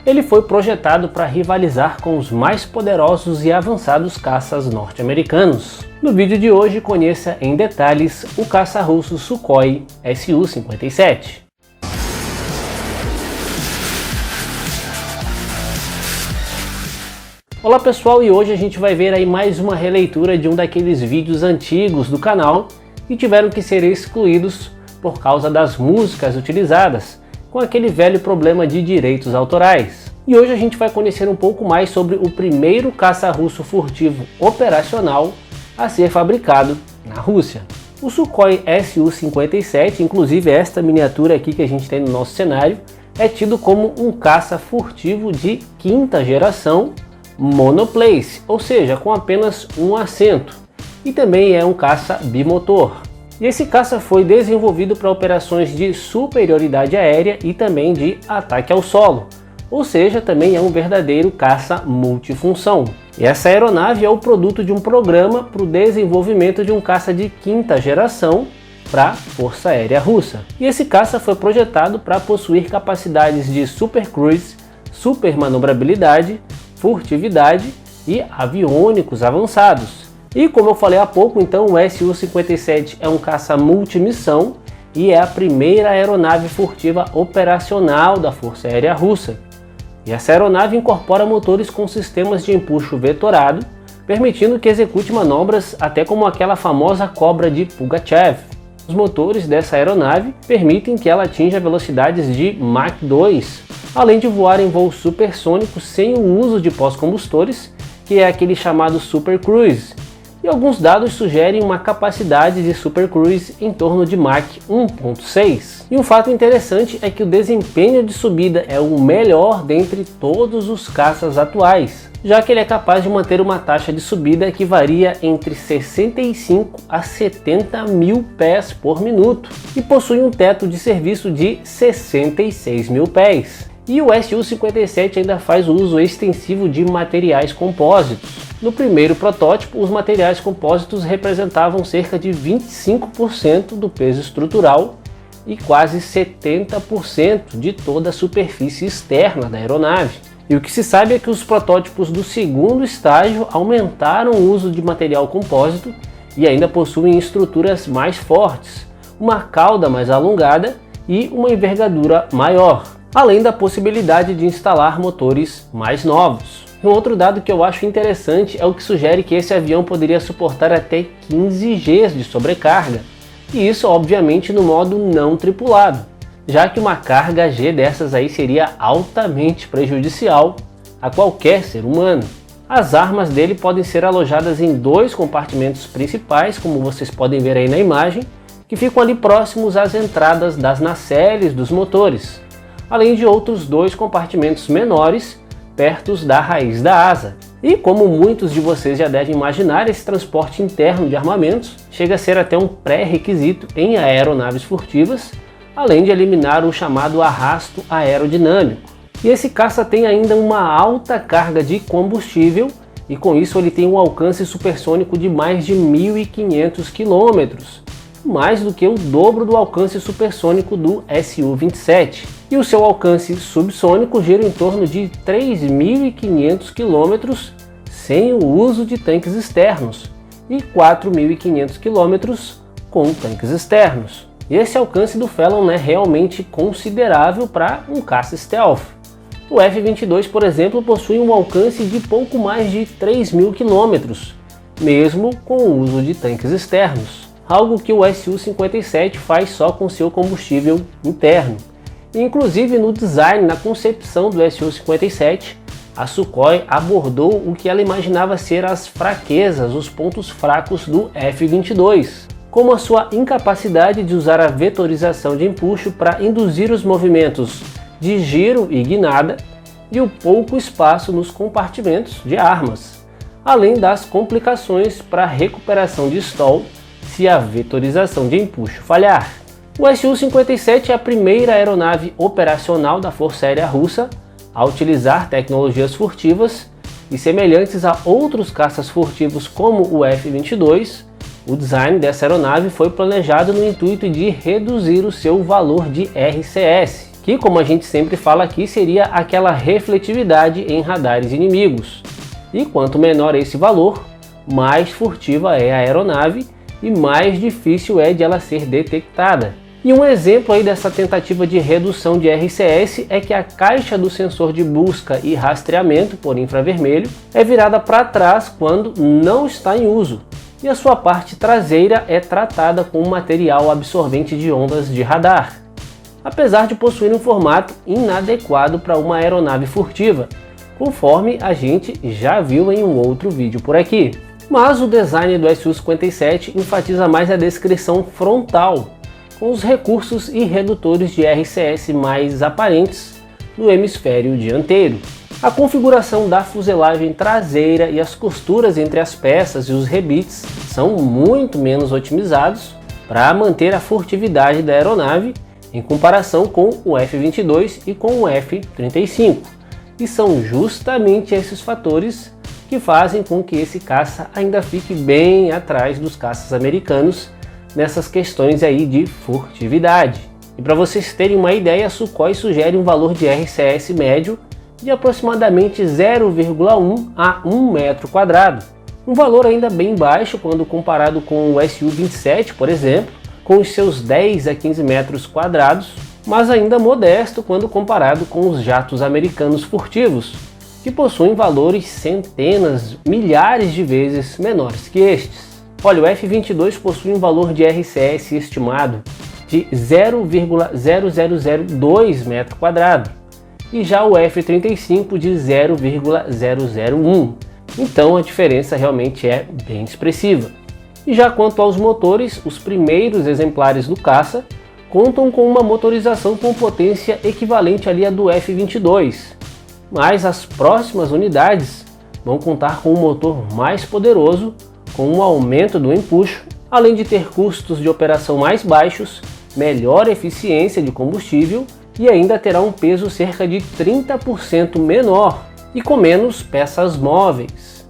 Ele foi projetado para rivalizar com os mais poderosos e avançados caças norte-americanos. No vídeo de hoje, conheça em detalhes o caça russo Sukhoi Su-57. Olá pessoal, e hoje a gente vai ver aí mais uma releitura de um daqueles vídeos antigos do canal que tiveram que ser excluídos por causa das músicas utilizadas, com aquele velho problema de direitos autorais. E hoje a gente vai conhecer um pouco mais sobre o primeiro caça russo furtivo operacional a ser fabricado na Rússia. O Sukhoi Su-57, inclusive esta miniatura aqui que a gente tem no nosso cenário, é tido como um caça furtivo de quinta geração monoplace, ou seja, com apenas um assento, e também é um caça bimotor. E esse caça foi desenvolvido para operações de superioridade aérea e também de ataque ao solo, ou seja, também é um verdadeiro caça multifunção. E essa aeronave é o produto de um programa para o desenvolvimento de um caça de quinta geração para a Força Aérea Russa. E esse caça foi projetado para possuir capacidades de super cruise, super manobrabilidade, furtividade e aviônicos avançados. E como eu falei há pouco, então o Su-57 é um caça multimissão e é a primeira aeronave furtiva operacional da Força Aérea Russa. E essa aeronave incorpora motores com sistemas de empuxo vetorado, permitindo que execute manobras até como aquela famosa cobra de Pugachev. Os motores dessa aeronave permitem que ela atinja velocidades de Mach 2, além de voar em voos supersônicos sem o uso de pós-combustores, que é aquele chamado Super Cruise. E alguns dados sugerem uma capacidade de Super Cruise em torno de Mach 1.6. E um fato interessante é que o desempenho de subida é o melhor dentre todos os caças atuais, já que ele é capaz de manter uma taxa de subida que varia entre 65 a 70 mil pés por minuto e possui um teto de serviço de 66 mil pés. E o Su-57 ainda faz uso extensivo de materiais compósitos. No primeiro protótipo, os materiais compósitos representavam cerca de 25% do peso estrutural e quase 70% de toda a superfície externa da aeronave. E o que se sabe é que os protótipos do segundo estágio aumentaram o uso de material compósito e ainda possuem estruturas mais fortes, uma cauda mais alongada e uma envergadura maior, além da possibilidade de instalar motores mais novos. Um outro dado que eu acho interessante é o que sugere que esse avião poderia suportar até 15 Gs de sobrecarga, e isso obviamente no modo não tripulado, já que uma carga G dessas aí seria altamente prejudicial a qualquer ser humano. As armas dele podem ser alojadas em dois compartimentos principais, como vocês podem ver aí na imagem, que ficam ali próximos às entradas das nacelles dos motores, além de outros dois compartimentos menores perto da raiz da asa. E como muitos de vocês já devem imaginar, esse transporte interno de armamentos chega a ser até um pré-requisito em aeronaves furtivas, além de eliminar o chamado arrasto aerodinâmico. E esse caça tem ainda uma alta carga de combustível e com isso ele tem um alcance supersônico de mais de 1.500 km, mais do que o dobro do alcance supersônico do Su-27. E o seu alcance subsônico gira em torno de 3.500 km sem o uso de tanques externos e 4.500 km com tanques externos. E esse alcance do Phelan é realmente considerável para um caça stealth. O F-22, por exemplo, possui um alcance de pouco mais de 3.000 km, mesmo com o uso de tanques externos, algo que o Su-57 faz só com seu combustível interno. Inclusive no design, na concepção do Su-57, a Sukhoi abordou o que ela imaginava ser as fraquezas, os pontos fracos do F-22, como a sua incapacidade de usar a vetorização de empuxo para induzir os movimentos de giro e guinada e o pouco espaço nos compartimentos de armas, além das complicações para recuperação de stall se a vetorização de empuxo falhar. O Su-57 é a primeira aeronave operacional da Força Aérea Russa a utilizar tecnologias furtivas e semelhantes a outros caças furtivos como o F-22, o design dessa aeronave foi planejado no intuito de reduzir o seu valor de RCS, que, como a gente sempre fala aqui, seria aquela refletividade em radares inimigos. E quanto menor esse valor, mais furtiva é a aeronave e mais difícil é de ela ser detectada. E um exemplo aí dessa tentativa de redução de RCS é que a caixa do sensor de busca e rastreamento por infravermelho é virada para trás quando não está em uso, e a sua parte traseira é tratada com um material absorvente de ondas de radar, apesar de possuir um formato inadequado para uma aeronave furtiva, conforme a gente já viu em um outro vídeo por aqui. Mas o design do Su-57 enfatiza mais a descrição frontal, com os recursos e redutores de RCS mais aparentes no hemisfério dianteiro. A configuração da fuselagem traseira e as costuras entre as peças e os rebites são muito menos otimizados para manter a furtividade da aeronave em comparação com o F-22 e com o F-35. E são justamente esses fatores que fazem com que esse caça ainda fique bem atrás dos caças americanos nessas questões aí de furtividade. E para vocês terem uma ideia, a Sukhoi sugere um valor de RCS médio de aproximadamente 0,1 a 1 metro quadrado. Um valor ainda bem baixo quando comparado com o Su-27, por exemplo, com os seus 10 a 15 metros quadrados, mas ainda modesto quando comparado com os jatos americanos furtivos, que possuem valores centenas, milhares de vezes menores que estes. Olha, o F-22 possui um valor de RCS estimado de 0,0002 metro quadrado e já o F-35 de 0,001. Então a diferença realmente é bem expressiva. E já quanto aos motores, os primeiros exemplares do caça contam com uma motorização com potência equivalente ali à do F-22, mas as próximas unidades vão contar com um motor mais poderoso, com um aumento do empuxo, além de ter custos de operação mais baixos, melhor eficiência de combustível e ainda terá um peso cerca de 30% menor e com menos peças móveis.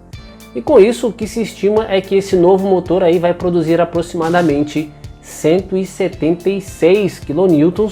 E com isso, o que se estima é que esse novo motor aí vai produzir aproximadamente 176 kN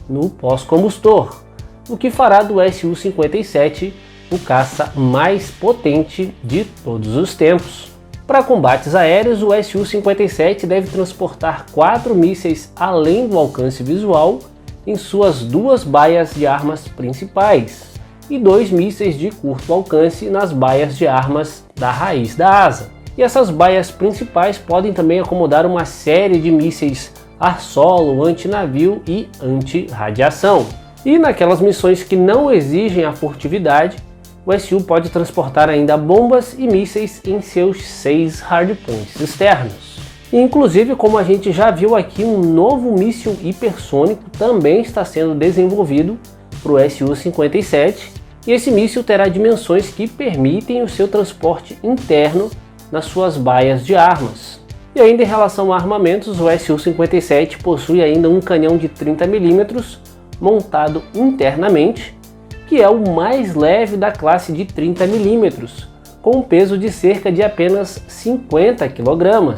no pós-combustor, o que fará do Su-57 o caça mais potente de todos os tempos. Para combates aéreos, o Su-57 deve transportar 4 mísseis além do alcance visual em suas 2 baias de armas principais e 2 mísseis de curto alcance nas baias de armas da raiz da asa. E essas baias principais podem também acomodar uma série de mísseis ar-solo, antinavio e anti-radiação. E naquelas missões que não exigem a furtividade, o Su pode transportar ainda bombas e mísseis em seus 6 hardpoints externos. E, inclusive, como a gente já viu aqui, um novo míssil hipersônico também está sendo desenvolvido para o Su-57, e esse míssil terá dimensões que permitem o seu transporte interno nas suas baias de armas. E ainda em relação a armamentos, o Su-57 possui ainda um canhão de 30 mm montado internamente, que é o mais leve da classe de 30 mm, com um peso de cerca de apenas 50 kg.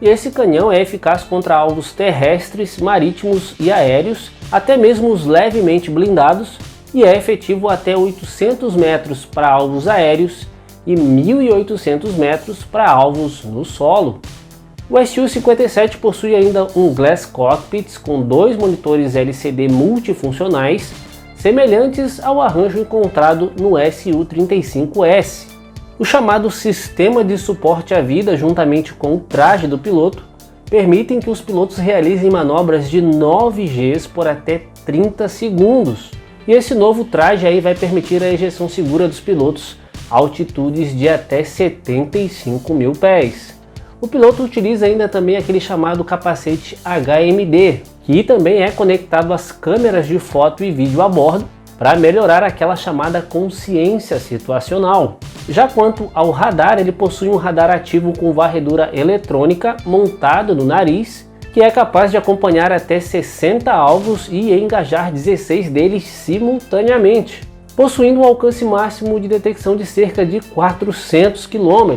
E esse canhão é eficaz contra alvos terrestres, marítimos e aéreos, até mesmo os levemente blindados, e é efetivo até 800 metros para alvos aéreos e 1.800 metros para alvos no solo. O Su-57 possui ainda um Glass Cockpit com 2 monitores LCD multifuncionais, semelhantes ao arranjo encontrado no Su-35S. O chamado Sistema de Suporte à Vida, juntamente com o traje do piloto, permitem que os pilotos realizem manobras de 9 Gs por até 30 segundos. E esse novo traje aí vai permitir a ejeção segura dos pilotos a altitudes de até 75 mil pés. O piloto utiliza ainda também aquele chamado capacete HMD, que também é conectado às câmeras de foto e vídeo a bordo para melhorar aquela chamada consciência situacional. Já quanto ao radar, ele possui um radar ativo com varredura eletrônica montado no nariz, que é capaz de acompanhar até 60 alvos e engajar 16 deles simultaneamente, possuindo um alcance máximo de detecção de cerca de 400 km.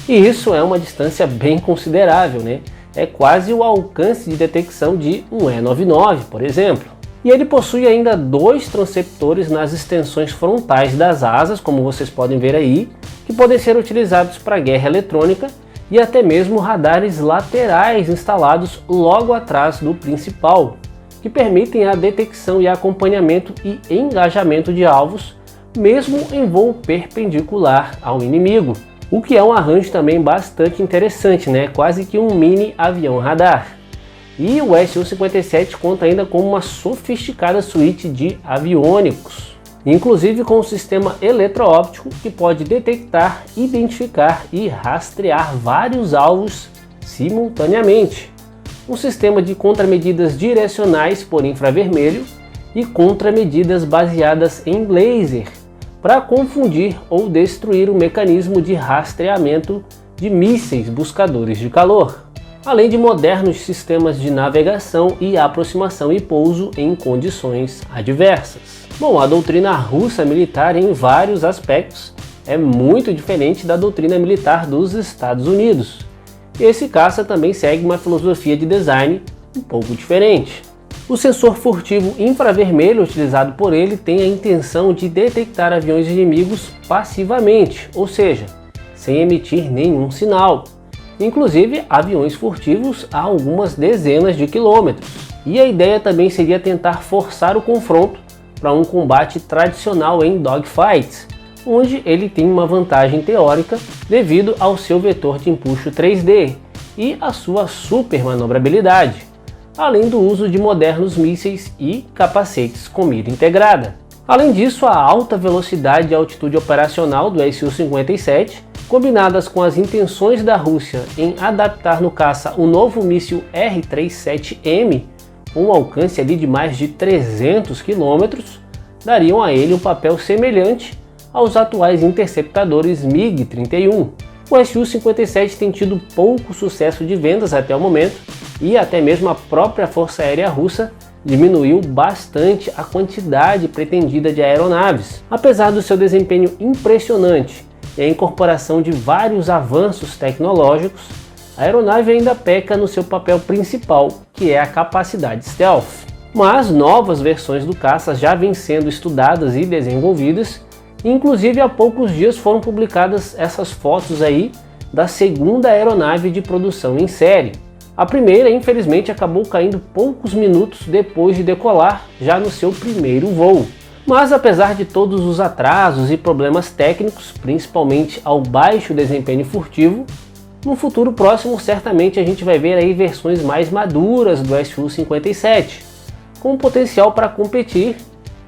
E isso é uma distância bem considerável, né? É quase o alcance de detecção de um E-99, por exemplo. E ele possui ainda 2 transceptores nas extensões frontais das asas, como vocês podem ver aí, que podem ser utilizados para guerra eletrônica, e até mesmo radares laterais instalados logo atrás do principal, que permitem a detecção e acompanhamento e engajamento de alvos, mesmo em voo perpendicular ao inimigo. O que é um arranjo também bastante interessante, né? Quase que um mini avião radar. E o Su-57 conta ainda com uma sofisticada suíte de aviônicos, inclusive com um sistema eletroóptico que pode detectar, identificar e rastrear vários alvos simultaneamente. Um sistema de contramedidas direcionais por infravermelho e contramedidas baseadas em laser para confundir ou destruir o mecanismo de rastreamento de mísseis buscadores de calor, além de modernos sistemas de navegação e aproximação e pouso em condições adversas. Bom, a doutrina russa militar em vários aspectos é muito diferente da doutrina militar dos Estados Unidos. Esse caça também segue uma filosofia de design um pouco diferente. O sensor furtivo infravermelho utilizado por ele tem a intenção de detectar aviões inimigos passivamente, ou seja, sem emitir nenhum sinal, inclusive aviões furtivos a algumas dezenas de quilômetros. E a ideia também seria tentar forçar o confronto para um combate tradicional em dogfights, onde ele tem uma vantagem teórica devido ao seu vetor de empuxo 3D e a sua super manobrabilidade, além do uso de modernos mísseis e capacetes com mira integrada. Além disso, a alta velocidade e altitude operacional do Su-57, combinadas com as intenções da Rússia em adaptar no caça o novo míssil R-37M, com um alcance ali de mais de 300 km, dariam a ele um papel semelhante aos atuais interceptadores MiG-31. O Su-57 tem tido pouco sucesso de vendas até o momento, e até mesmo a própria Força Aérea Russa diminuiu bastante a quantidade pretendida de aeronaves. Apesar do seu desempenho impressionante e a incorporação de vários avanços tecnológicos, a aeronave ainda peca no seu papel principal, que é a capacidade stealth. Mas novas versões do caça já vêm sendo estudadas e desenvolvidas, e inclusive há poucos dias foram publicadas essas fotos aí da segunda aeronave de produção em série. A primeira, infelizmente, acabou caindo poucos minutos depois de decolar, já no seu primeiro voo. Mas apesar de todos os atrasos e problemas técnicos, principalmente ao baixo desempenho furtivo, no futuro próximo certamente a gente vai ver aí versões mais maduras do Su-57, com potencial para competir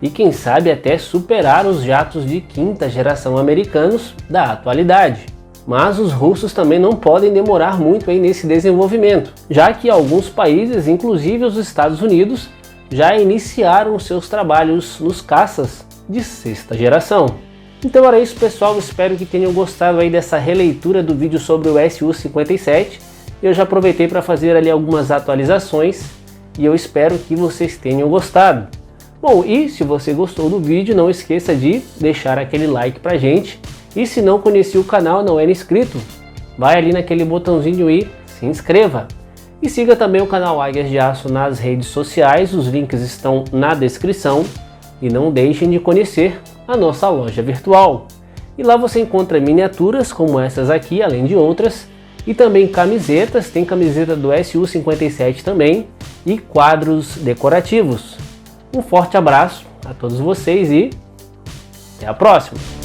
e quem sabe até superar os jatos de quinta geração americanos da atualidade. Mas os russos também não podem demorar muito aí nesse desenvolvimento, já que alguns países, inclusive os Estados Unidos, já iniciaram seus trabalhos nos caças de sexta geração. Então era isso, pessoal, espero que tenham gostado aí dessa releitura do vídeo sobre o Su-57. Eu já aproveitei para fazer ali algumas atualizações e eu espero que vocês tenham gostado. Bom, e se você gostou do vídeo, não esqueça de deixar aquele like pra gente. E se não conhecia o canal, não era inscrito, vai ali naquele botãozinho e se inscreva. E siga também o canal Águias de Aço nas redes sociais, os links estão na descrição. E não deixem de conhecer a nossa loja virtual. E lá você encontra miniaturas como essas aqui, além de outras, e também camisetas, tem camiseta do Su-57 também, e quadros decorativos. Um forte abraço a todos vocês e até a próxima!